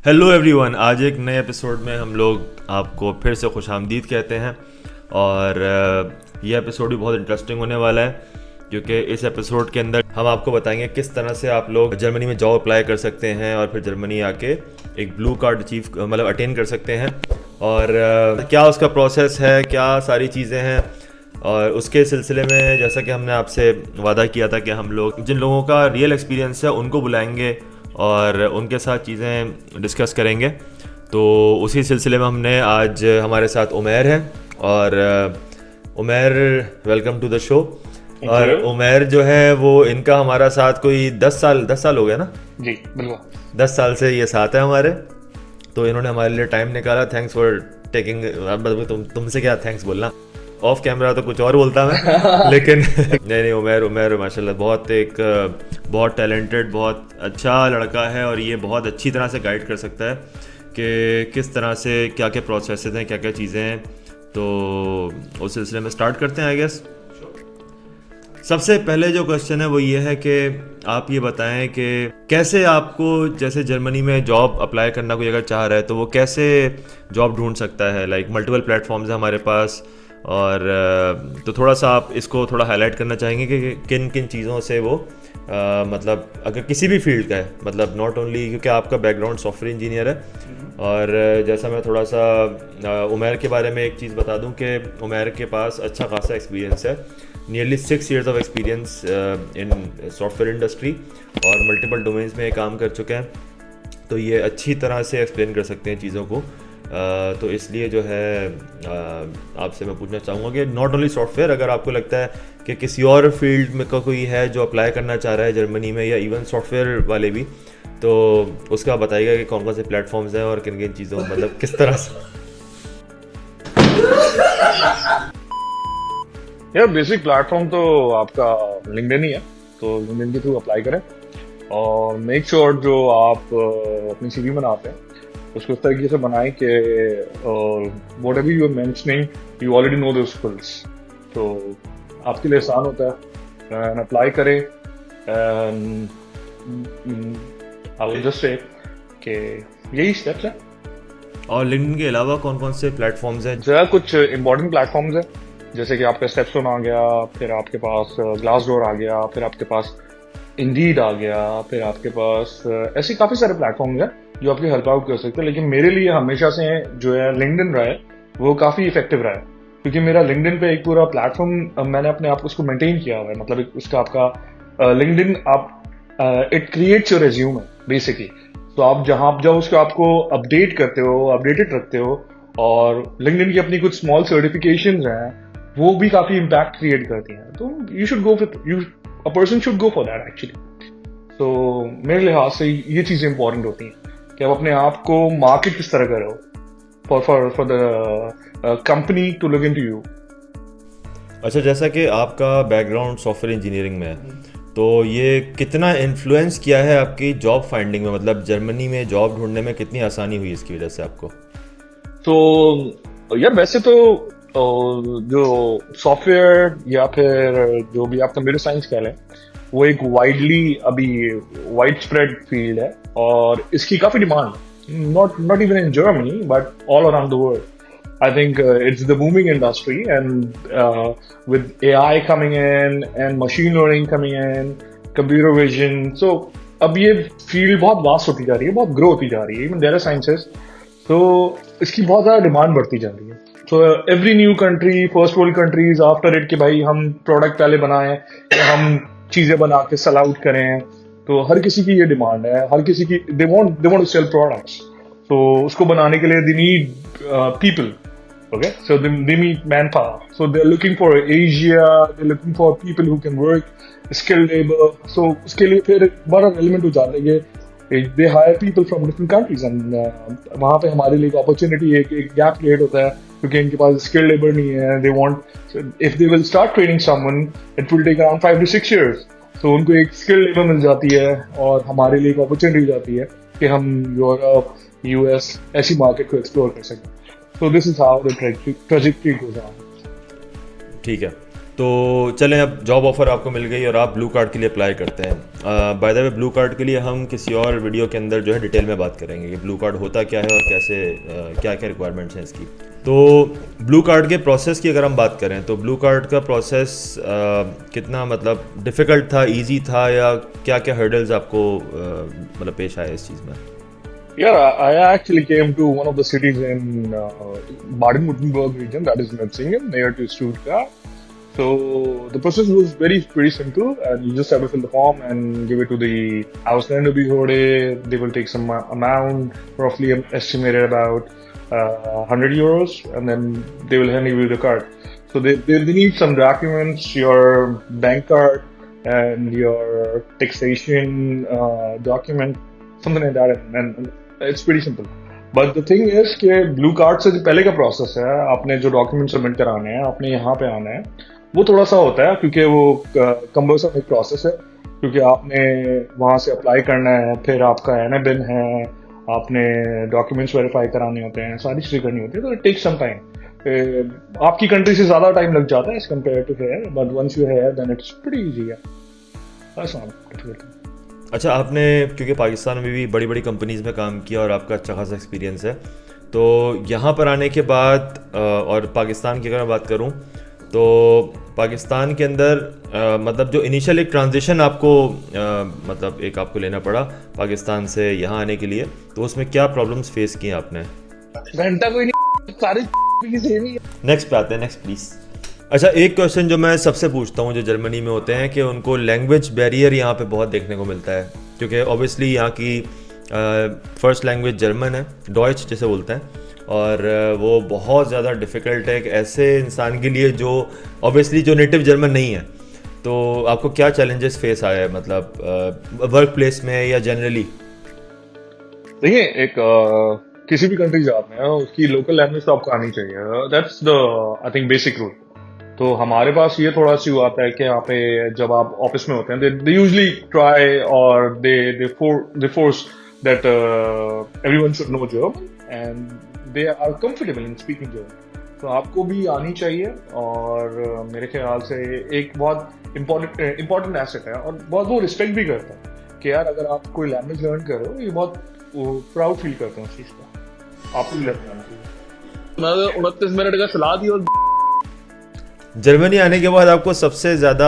Hello everyone, आज एक नए एपिसोड में हम लोग आपको फिर से खुशामदीद कहते हैं। और ये एपिसोड भी बहुत इंटरेस्टिंग होने वाला है क्योंकि इस एपिसोड के अंदर हम आपको बताएंगे किस तरह से आप लोग जर्मनी में जॉब अप्लाई कर सकते हैं और फिर जर्मनी आके एक ब्लू कार्ड अटेन कर सकते हैं। और क्या उसका प्रोसेस है, क्या सारी चीज़ें हैं। और उसके सिलसिले में जैसा कि हमने आपसे वादा किया था कि हम लोग जिन लोगों का रियल एक्सपीरियंस है उनको बुलाएंगे और उनके साथ चीज़ें डिस्कस करेंगे। तो उसी सिलसिले में हमने आज हमारे साथ उमैर है। और Umair, welcome to the show. और उमैर जो है वो इनका हमारा साथ कोई 10 साल हो गया ना जी, बिल्कुल 10 साल से ये साथ है हमारे। तो इन्होंने हमारे लिए टाइम निकाला। Thanks for taking. तुमसे क्या थैंक्स बोलना, ऑफ कैमरा तो कुछ और बोलता मैं लेकिन नहीं, उमैर माशाल्लाह बहुत टैलेंटेड, बहुत अच्छा लड़का है और ये बहुत अच्छी तरह से गाइड कर सकता है कि किस तरह से क्या क्या प्रोसेसेस हैं, क्या क्या चीज़ें हैं। तो उस सिलसिले में स्टार्ट करते हैं आई गेस। सबसे पहले जो क्वेश्चन है वो ये है कि आप ये बताएं कि कैसे आपको, जैसे जर्मनी में जॉब अप्लाई करना कोई अगर चाह रहा है तो वो कैसे जॉब ढूंढ सकता है। लाइक मल्टीपल प्लेटफॉर्म्स हैं हमारे पास। और तो थोड़ा सा आप इसको थोड़ा हाईलाइट करना चाहेंगे कि किन किन चीज़ों से वो मतलब अगर किसी भी फील्ड का है, मतलब नॉट ओनली, क्योंकि आपका बैकग्राउंड सॉफ्टवेयर इंजीनियर है। और जैसा मैं थोड़ा सा उमैर के बारे में एक चीज़ बता दूं कि उमैर के पास अच्छा खासा एक्सपीरियंस है, nearly 6 years of experience in software industry और मल्टीपल डोमेन्स में काम कर चुके हैं। तो ये अच्छी तरह से एक्सप्लेन कर सकते हैं चीज़ों को। तो इसलिए जो है आपसे मैं पूछना चाहूँगा कि नॉट ओनली सॉफ्टवेयर, अगर आपको लगता है कि किसी और फील्ड में का कोई है जो अप्लाई करना चाह रहा है जर्मनी में, या इवन सॉफ्टवेयर वाले भी, तो उसका बताइएगा कि कौन कौन से प्लेटफॉर्म्स हैं और किन किन चीज़ों, मतलब किस तरह से। यार बेसिक प्लेटफॉर्म तो आपका लिंक्डइन ही है, तो लिंक्डइन के थ्रू अप्लाई करें और मेक श्योर जो आप अपनी सीवी बनाते हैं उसको इस तरीके से बनाएं कि whatever you are mentioning you already know those skills. तो आपके लिए आसान होता है। अप्लाई करें and I will just say कि यही स्टेप्स हैं। और लिंक्डइन के अलावा कौन कौन से प्लेटफॉर्म्स हैं? जो है कुछ इंपॉर्टेंट प्लेटफॉर्म्स हैं, जैसे कि आपका स्टेपस्टोन आ गया, फिर आपके पास ग्लासडोर आ गया, फिर आपके पास इंडीड आ गया, फिर आपके पास ऐसे काफ़ी सारे प्लेटफॉर्म्स हैं जो आपकी हेल्प आउट कर सकते हैं। लेकिन मेरे लिए हमेशा से जो है लिंक्डइन रहा है, वो काफ़ी इफेक्टिव रहा है, क्योंकि मेरा लिंक्डइन पे एक पूरा प्लेटफॉर्म मैंने अपने आप उसको मेंटेन किया हुआ है। मतलब उसका आपका लिंक्डइन आप it creates your resume basically. तो आप जहाँ आप जाओ उसको आपको अपडेट करते हो, अपडेटेड रखते हो। और लिंक्डइन की अपनी कुछ स्मॉल सर्टिफिकेशंस हैं, वो भी काफ़ी इम्पैक्ट क्रिएट करती हैं। तो you should go with a person should go for that actually. तो मेरे लिहाज से ये चीज़ें इंपॉर्टेंट होती हैं कि आप अपने आप को मार्केट किस तरह करो for the company to look into you. अच्छा, जैसा कि आपका बैकग्राउंड सॉफ्टवेयर इंजीनियरिंग में है, तो ये कितना इन्फ्लुएंस किया है आपकी जॉब फाइंडिंग में, मतलब जर्मनी में जॉब ढूंढने में कितनी आसानी हुई इसकी वजह से आपको? तो यार वैसे तो जो सॉफ्टवेयर या फिर जो भी आप कंप्यूटर साइंस कह लें, वो एक वाइडली अभी वाइड स्प्रेड फील्ड है और इसकी काफ़ी demand, not even in Germany but all around the world. I think it's the booming industry, and with AI coming in and machine learning coming in, computer vision, so अब ये field बहुत vast होती जा रही है, बहुत grow होती जा रही है, इवन डेटा साइंसेस। तो इसकी बहुत ज़्यादा डिमांड बढ़ती जा रही है। तो every new country, first world countries after it कि भाई हम प्रोडक्ट पहले बनाएं, हम चीज़ें बना के सेल आउट करें, तो हर किसी की ये डिमांड है, हर किसी की they want to sell products. तो उसको बनाने के लिए they need people. Okay, so they need manpower. So they're looking for Asia. They're looking for people who can work skilled labor. So उसके लिए फिर बड़ा relevant हो जाता है कि they hire people from different countries, and वहाँ पे हमारे लिए एक opportunity, एक gap create होता है क्योंकि इनके पास skilled labor नहीं है. They want, so if they will start training someone, it will take around 5 to 6 years. So उनको एक skilled labor मिल जाती है और हमारे लिए एक opportunity हो जाती है कि हम यूरोप, US ऐसी market को explore कर सकें. So this is how the trajectory goes on. ठीक है, तो चलें, अब जॉब ऑफ़र आपको मिल गई और आप ब्लू कार्ड के लिए अप्लाई करते हैं। By the way, blue card के लिए हम किसी और वीडियो के अंदर जो है डिटेल में बात करेंगे कि ब्लू कार्ड होता क्या है और कैसे क्या क्या रिक्वायरमेंट्स हैं इसकी। तो ब्लू कार्ड के प्रोसेस की अगर हम बात करें तो ब्लू कार्ड का प्रोसेस कितना मतलब डिफ़िकल्ट था, इजी था, या क्या क्या हर्डल्स आपको मतलब पेश आए इस चीज़ में? Yeah, I actually came to one of the cities in Baden-Württemberg region, that is Metzingen, near to Stuttgart. So the process was pretty simple, and you just have to fill the form and give it to the Ausländerbehörde. They will take some amount, roughly estimated about 100 euros, and then they will hand you the card. So they need some documents, your bank card and your taxation document, something like that, and it's pretty simple. But the thing is कि blue card से जो पहले का process है, आपने जो document submit कराने हैं, आपने यहाँ पे आना है, वो थोड़ा सा होता है क्योंकि वो कम्बरसम एक प्रोसेस है, क्योंकि आपने वहाँ से अप्लाई करना है, फिर आपका NIBIN है, आपने डॉक्यूमेंट्स वेरीफाई कराने होते हैं, सारी चीज़ें करनी होती है, तो इट टेक्स सम टाइम। आपकी कंट्री से ज़्यादा टाइम लग जाता है as compare to here, but once you here then it's pretty easy है। That's not difficult. अच्छा, आपने क्योंकि पाकिस्तान में भी बड़ी बड़ी कंपनीज़ में काम किया और आपका अच्छा खासा एक्सपीरियंस है, तो यहाँ पर आने के बाद और पाकिस्तान की अगर मैं बात करूँ तो पाकिस्तान के अंदर मतलब जो इनिशियल एक ट्रांजिशन आपको मतलब एक आपको लेना पड़ा पाकिस्तान से यहाँ आने के लिए, तो उसमें क्या प्रॉब्लम्स फेस किए आपने? घंटा कोई नहीं, सारे सेम ही है। नेक्स्ट पे आते हैं, नेक्स्ट प्लीज़। अच्छा, एक क्वेश्चन जो मैं सबसे पूछता हूँ जो जर्मनी में होते हैं कि उनको लैंग्वेज बैरियर यहाँ पे बहुत देखने को मिलता है, क्योंकि ऑब्वियसली यहाँ की फर्स्ट लैंग्वेज जर्मन है, डॉइच जिसे बोलते हैं, और वो बहुत ज़्यादा डिफ़िकल्ट है एक ऐसे इंसान के लिए जो ऑब्वियसली जो नेटिव जर्मन नहीं है। तो आपको क्या चैलेंजेस फेस आए मतलब वर्क प्लेस में या जनरली? देखिए, एक किसी भी कंट्री जाते हैं उसकी लोकल लैंग्वेज तो आपको आनी चाहिए, that's the I think basic rule. तो हमारे पास ये थोड़ा सी आता है कि यहाँ पे जब आप ऑफिस में होते हैं, दे यूजुअली ट्राई और they force that everyone should know German and they are comfortable in speaking German. तो आपको भी आनी चाहिए, और मेरे ख्याल से एक बहुत इम्पोर्टेंट एसेट है, और बहुत वो रिस्पेक्ट भी करता है कि यार अगर आप कोई लैंग्वेज लर्न कर रहे हो, ये बहुत प्राउड फील करते हैं उस चीज़ का। आपको भी लर्न करना चाहिए। 29 मिनट का सलाह दी। और जर्मनी आने के बाद आपको सबसे ज़्यादा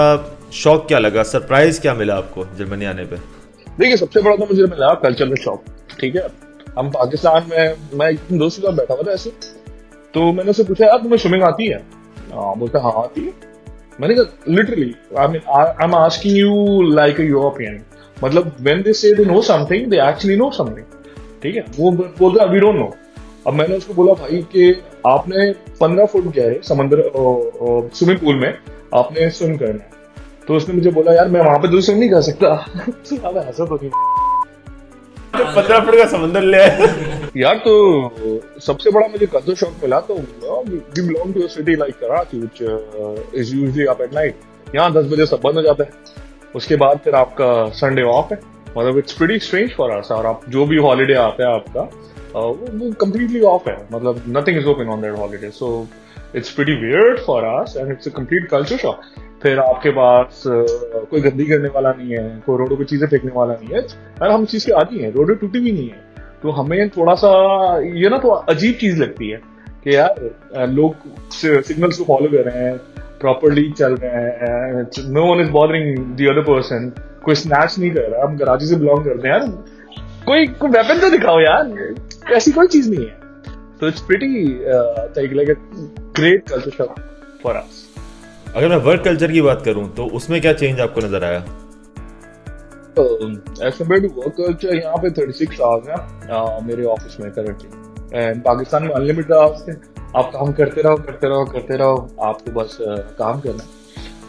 शौक क्या लगा, सरप्राइज क्या मिला आपको जर्मनी आने पे? देखिए, सबसे बड़ा तो मुझे मिला कल्चरल शॉक। ठीक है, हम पाकिस्तान में, मैं एक दोस्त के साथ बैठा हुआ था ऐसे, तो मैंने उससे पूछा, यार तुम्हें स्विमिंग आती है? बोलता हाँ आती है। मैंने कहा literally I am asking you like a European, मतलब व्हेन दे से they know something they actually know something. ठीक है, वो बोलता वी डोंट नो। अब मैंने उसको बोला भाई कि आपने 15 फुट गहरे समुद्र स्विमिंग पूल में आपने स्विम करना है, तो उसने मुझे बोला यार मैं वहां पे तो स्विम नहीं कर सकता। ऐसा तो नहीं, 15 फुट का समंदर ले यार। तो सबसे बड़ा मुझे कल्चर शॉक मिला, तो we belong to a city like Karachi which is usually up at night. यहाँ 10 बजे सब बंद हो जाता है, उसके बाद फिर आपका संडे ऑफ है, मतलब it's pretty strange for us. और आप जो भी हॉलीडे आता है आपका वो कंप्लीटली ऑफ है, मतलब nothing is open on that holiday, so it's pretty weird for us and it's a complete culture shock. फिर आपके पास कोई गंदी करने वाला नहीं है, कोई रोडों पे चीजें फेंकने वाला नहीं है, और हम चीज के आदी हैं, रोडें टूटी भी नहीं है। तो हमें थोड़ा सा ये ना तो अजीब चीज लगती है कि यार लोग सिग्नल्स को फॉलो कर रहे हैं, प्रॉपरली चल रहे हैं, no one is bothering the other person, कोई स्नैच नहीं कर रहा। हम कराची से बिलोंग करते हैं यार, कोई वेपन तो दिखाओ यार, ऐसी कोई चीज नहीं है। तो it's pretty like a great culture shock for us. अगर मैं वर्क कल्चर की बात करूं तो उसमें क्या चेंज आपको नजर आया? As compare to work culture, यहाँ पे 36 आवर्स हैं मेरे ऑफिस में करंटली, एंड पाकिस्तान में अनलिमिटेड आवर्स थे। आप काम करते रहो, आपको बस काम करना है,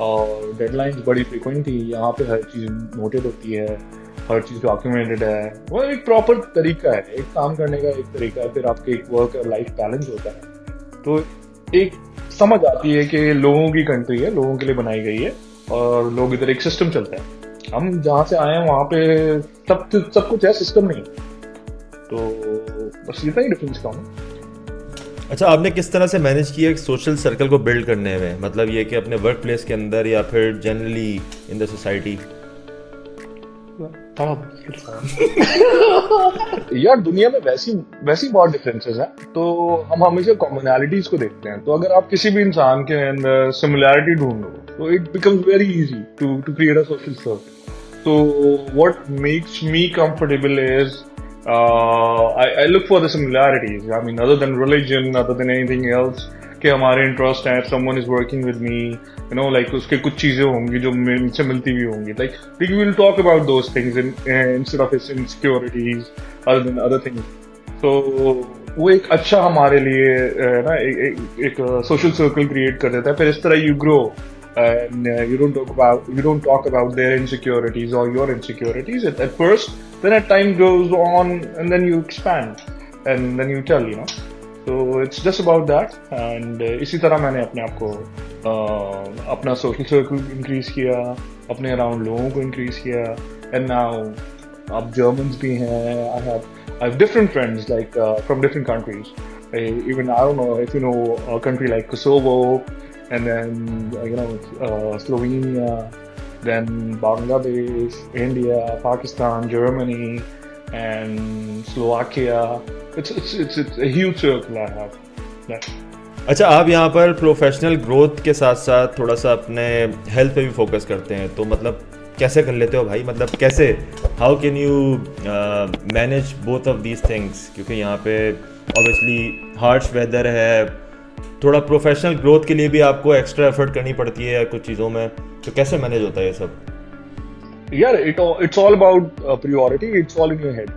और डेडलाइंस बड़ी फ्रीक्वेंट थी। यहाँ पे हर चीज नोटेड होती है, हर चीज डॉक्यूमेंटेड है, वो एक प्रॉपर तरीका है, एक काम करने का एक तरीका है। फिर आपके एक वर्क और लाइफ बैलेंस होता है, तो एक समझ आती है कि लोगों की कंट्री है, लोगों के लिए बनाई गई है, और लोग इधर एक सिस्टम चलता है। हम जहाँ से आए हैं वहाँ पे सब कुछ है, सिस्टम नहीं। तो बस इतना ही डिफरेंस का। अच्छा, आपने किस तरह से मैनेज किया एक सोशल सर्कल को बिल्ड करने में, मतलब ये कि अपने वर्क प्लेस के अंदर या फिर जनरली इन द सोसाइटी? यार दुनिया में वैसी वैसी बहुत डिफरेंसेस हैं, तो हम हमेशा कॉमनैलिटीज को देखते हैं। तो अगर आप किसी भी इंसान के अंदर सिमिलैरिटी ढूंढ लो तो it becomes very easy to create a social circle. So what makes me comfortable is I look for the similarities. I mean, other than religion, other than anything else, कि हमारे इंटरेस्ट हैं, if someone is working with me, you know, like उसके कुछ चीजें होंगी जो मुझसे मिलती भी होंगी, like we will talk about those things instead of his insecurities, other than other things. So वो एक अच्छा हमारे लिए ना एक सोशल सर्कल क्रिएट कर देता है। फिर इस तरह you grow. And you don't talk about their insecurities or your insecurities at first. Then as time goes on, and then you expand, and then you tell, you know. So it's just about that. And इसी तरह मैंने अपने आप को अपना social circle increase किया, अपने around लोगों को increase किया, and now अब Germans भी हैं. I have different friends like from different countries. Even I don't know if you know a country like Kosovo. And then, Slovenia, then Bangladesh, India, Pakistan, Germany, and Slovakia. It's a huge circle I have. Yeah. अच्छा, आप यहाँ पर professional growth के साथ साथ थोड़ा सा अपने हेल्थ पे भी फोकस करते हैं, तो मतलब कैसे कर लेते हो भाई? मतलब कैसे, how can you manage both of these things? क्योंकि यहाँ पे ऑब्वियसली हार्श वेदर है, थोड़ा प्रोफेशनल ग्रोथ के लिए भी आपको एक्स्ट्रा एफर्ट करनी पड़ती है कुछ चीज़ों में, तो कैसे मैनेज होता है ये सब? यार it's all about priority, it's all in your head.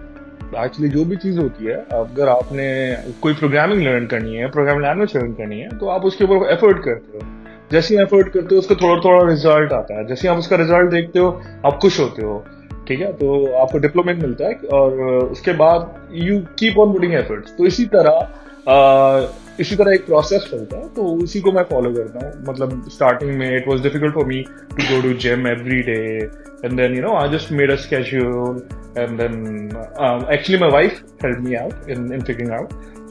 Actually जो भी चीज़ होती है, अगर आपने कोई प्रोग्रामिंग लर्न करनी है, प्रोग्रामिंग लैंग्वेज लर्न करनी है, तो आप उसके ऊपर एफर्ट करते हो। जैसे ही एफर्ट करते हो उसका थोड़ा थोड़ा रिजल्ट आता है। जैसे आप उसका रिजल्ट देखते हो आप खुश होते हो, ठीक है, तो आपको डिप्लोमेट मिलता है और उसके बाद you keep on putting efforts. तो इसी तरह एक प्रोसेस चलता है, तो उसी को मैं फॉलो करता हूँ। मतलब स्टार्टिंग में it was difficult for me to go to gym every day, and then I just made a schedule, and then actually my wife helped me out in figuring out.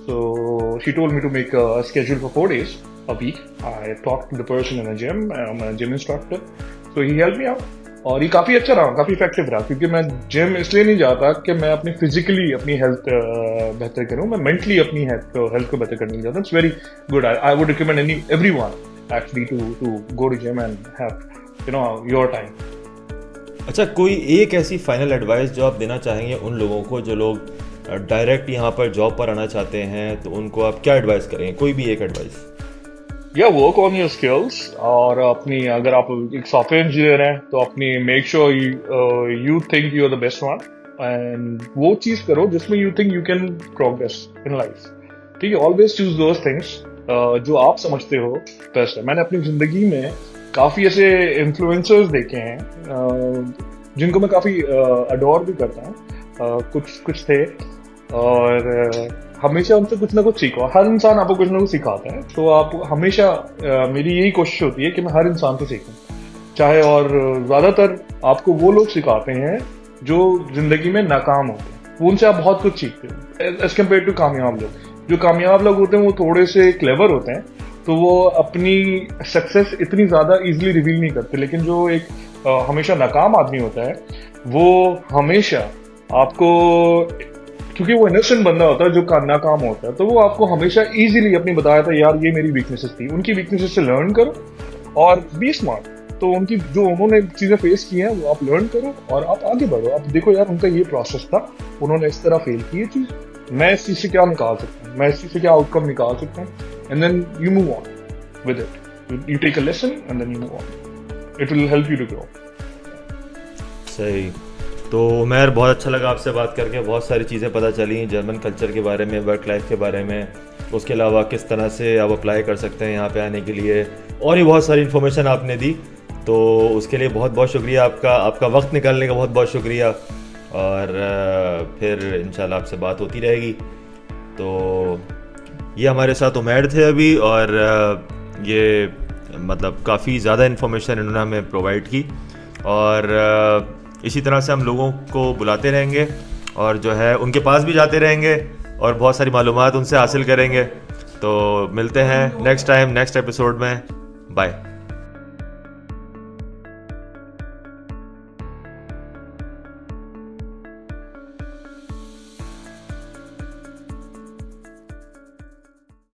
So she told me to make a schedule for 4 days a week. I talked to the person in a gym. I'm a gym instructor, so he helped me out. और ये काफ़ी अच्छा रहा, काफ़ी effective रहा, क्योंकि मैं gym इसलिए नहीं जाता कि मैं अपनी फिजिकली अपनी हेल्थ बेहतर करूँ, मैं मेंटली अपनी हेल्थ को बेहतर करने जाता हूँ। It's very good. I would recommend everyone actually to go to gym and have your time. अच्छा, कोई एक ऐसी फाइनल एडवाइस जो आप देना चाहेंगे उन लोगों को जो लोग डायरेक्ट यहाँ पर जॉब पर आना चाहते हैं, तो उनको आप क्या एडवाइस करेंगे? कोई भी एक एडवाइस। या वर्क ऑन योर स्किल्स, और अपनी, अगर आप एक सॉफ्टवेयर इंजीनियर हैं तो अपनी make sure you think you are the best one, and वो चीज करो जिसमें you think you can progress in life. ठीक है, ऑलवेज चूज दोज थिंग्स जो आप समझते हो बेस्ट है। मैंने अपनी जिंदगी में काफी ऐसे इन्फ्लुएंसर्स देखे हैं जिनको मैं काफी अडोर भी करता हूँ। कुछ थे, और हमेशा उनसे कुछ ना कुछ सीखो। हर इंसान आपको कुछ ना कुछ सिखाता है, तो आप हमेशा मेरी यही कोशिश होती है कि मैं हर इंसान से सीखूं, चाहे, और ज्यादातर आपको वो लोग सिखाते हैं जो जिंदगी में नाकाम होते हैं, वो उनसे आप बहुत कुछ सीखते हो एज कम्पेयर टू कामयाब लोग। जो कामयाब लोग होते हैं वो थोड़े से क्लेवर होते हैं, तो वो अपनी सक्सेस इतनी ज्यादा इजीली रिवील नहीं करते, लेकिन जो एक हमेशा नाकाम आदमी होता है वो हमेशा आपको, क्योंकि वो इनोसेंट बंदा होता है जो नाकाम होता है, तो वो आपको हमेशा इजीली अपनी बताया था यार ये मेरी वीकनेसेस थी। उनकी वीकनेसेस से लर्न करो और बी स्मार्ट। तो उनकी जो उन्होंने चीजें फेस की हैं वो आप लर्न करो और आप आगे बढ़ो। आप देखो यार उनका ये प्रोसेस था, उन्होंने इस तरह फेल की ये चीज, मैं इस चीज से क्या निकाल सकता हूँ, मैं इस चीज से क्या आउटकम निकाल सकता हूँ, and then you move on with it. You take a lesson and then you move on. It will help you to grow. सही। तो उमैर, बहुत अच्छा लगा आपसे बात करके, बहुत सारी चीज़ें पता चली जर्मन कल्चर के बारे में, वर्क लाइफ के बारे में, उसके अलावा किस तरह से आप अप्लाई कर सकते हैं यहाँ पे आने के लिए, और भी बहुत सारी इन्फॉर्मेशन आपने दी। तो उसके लिए बहुत बहुत शुक्रिया आपका वक्त निकालने का बहुत बहुत शुक्रिया, और फिर इंशाल्लाह आपसे बात होती रहेगी। तो ये हमारे साथ उमैर थे अभी, और ये मतलब काफ़ी ज़्यादा इन्फॉर्मेशन इन्होंने हमें प्रोवाइड की, और इसी तरह से हम लोगों को बुलाते रहेंगे और जो है उनके पास भी जाते रहेंगे और बहुत सारी मालूमात उनसे हासिल करेंगे। तो मिलते हैं नेक्स्ट टाइम नेक्स्ट एपिसोड में। बाय।